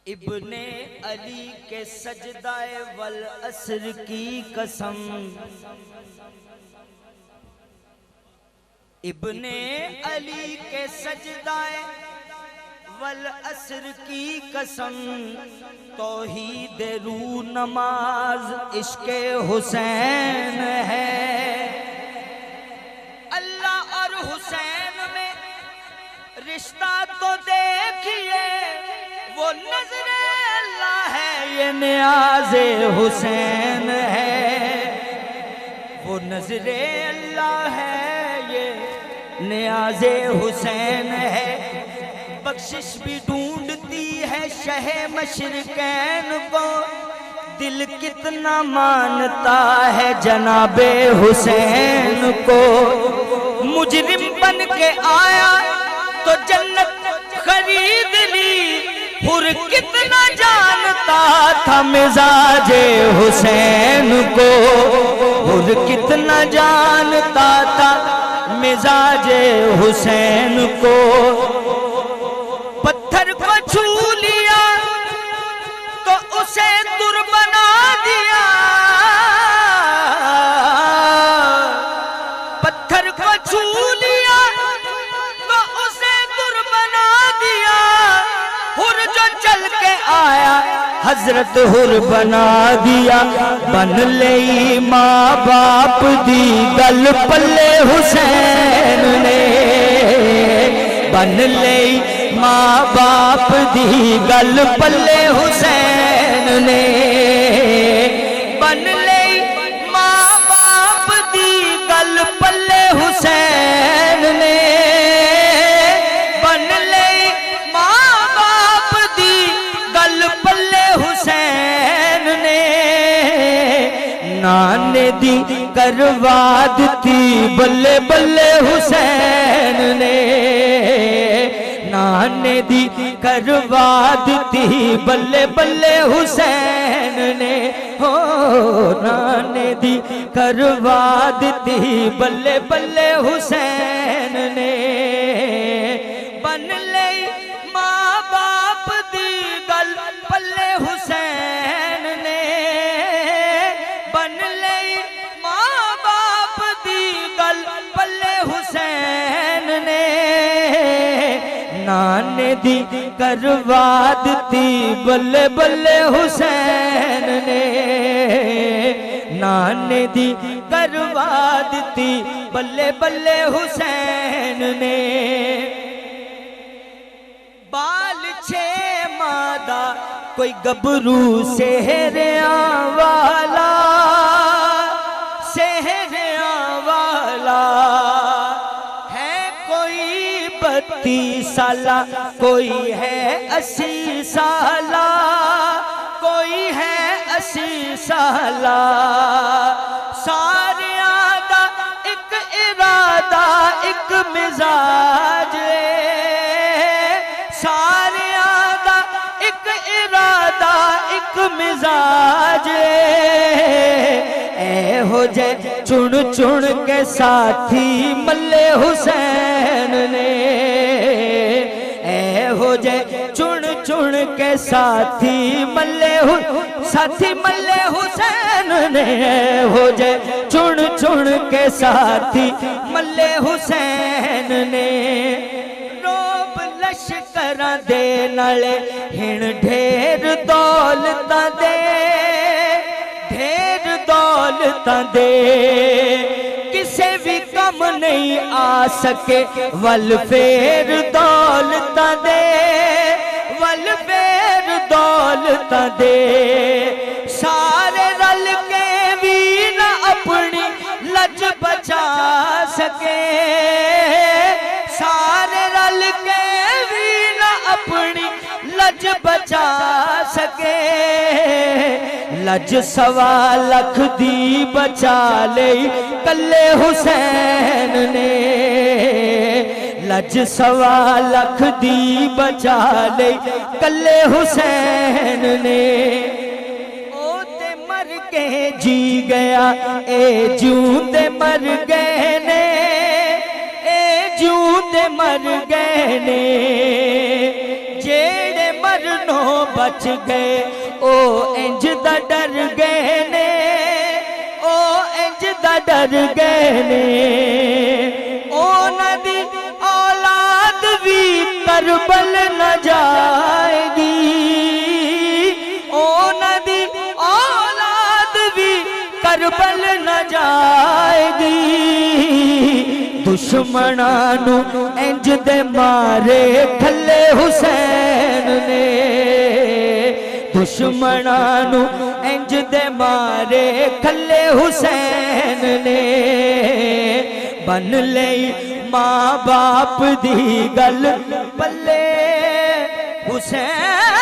इब्ने अली के सजदाए वल असर की कसम, इब्ने अली के सजदाए वल असर की कसम, तौहीद रू नमाज इश्के हुसैन है। अल्लाह और हुसैन में रिश्ता तो देखिए, वो नजरे अल्लाह है, ये नियाज़े हुसैन है। वो नजरे अल्लाह है, ये नियाज़े हुसैन है। बख्शिश भी ढूंढती है शहे मशरिकैन को, दिल कितना मानता है जनाबे हुसैन को। मुजरिम बन के आया तो जन्नत खरीद ली, हुर कितना जानता था मिजाजे हुसैन को। हुर कितना जानता था मिजाजे हुसैन को। पत्थर को छू लिया तो उसे तुर बना दिया, पत्थर को छू लिया तो उसे तुर बना दिया। हुर जो चल के आया हजरत हुर बना दिया। बन ले माँ बाप दी गल पल्ले हुसैन ने, बन ले माँ बाप दी गल पल्ले हुसैन ने। बन ले माँ बाप दी गल पल्ले हुसैन ने, बन ले माँ बाप दी गल पल्ले हुसैन ने। नाने दी करवा दी बल्ले बल्ले हुसैन ने, नाने दी करवा दी बल्ले बल्ले हुसैन ने। हो नाने दी करवा दी बल्ले बल्ले हुसैन ने। बन ले माँ बाप दी गल पल्ले हुसैन ने, बन ले माँ बाप दी गल पल्ले हुसैन ने। नाने दी करवा दी बल्ले बल्ले हुसैन ने, नाने दी करवा दी बल्ले बल्ले हुसैन ने। बाल छे मादा कोई गबरू सेहरिया वाला, सेहरिया वाला है। कोई 32 साला, कोई है 80 साला, कोई है 80 साला। सारियां दा एक इरादा एक मिजाज, सारियां दा एक इरादा एक मिजाज। ए हो जे चुन चुन के साथी मल्ले हुसैन ने, ए हो जे चुन चुन के साथी मल्ले साथी मल्ले हुसैन ने। हो जे चुन चुन के साथी मल्ले हुसैन ने। रोब लश्करां दे नाले हिण ढेर दौलतां दे, ढेर दौलतां दे। किसे भी कम नहीं आ सके वल फेर दौलतां दे, वल फेर दौलतां दे। सारे रल के भी न अपनी लज बचा सके, सारे रल के भी न अपनी लज बचा सके। लज 1.25 लाख दी बचा ले कल्ले हुसैन ने, लज 1.25 लाख दी बचा ले कल्ले हुसैन ने। ओ ते मर के जी गया, ए जूंदे मर गए ने, ए जूंदे मर गए ने। जेड़े मरनो बच गए, ओ इंज दा डर गए ने, ओ इंज दा डर गए ने। ओ नदी औलाद भी करबल न जाएगी, ओ नदी औलाद भी करबल न जाएगी। दुश्मनां नू इंज दे मारे खले हुसैन ने, दुश्मनां नू इंज दे मारे खले हुसैन ने। बन लई मां बाप दी गल पल्ले हुसैन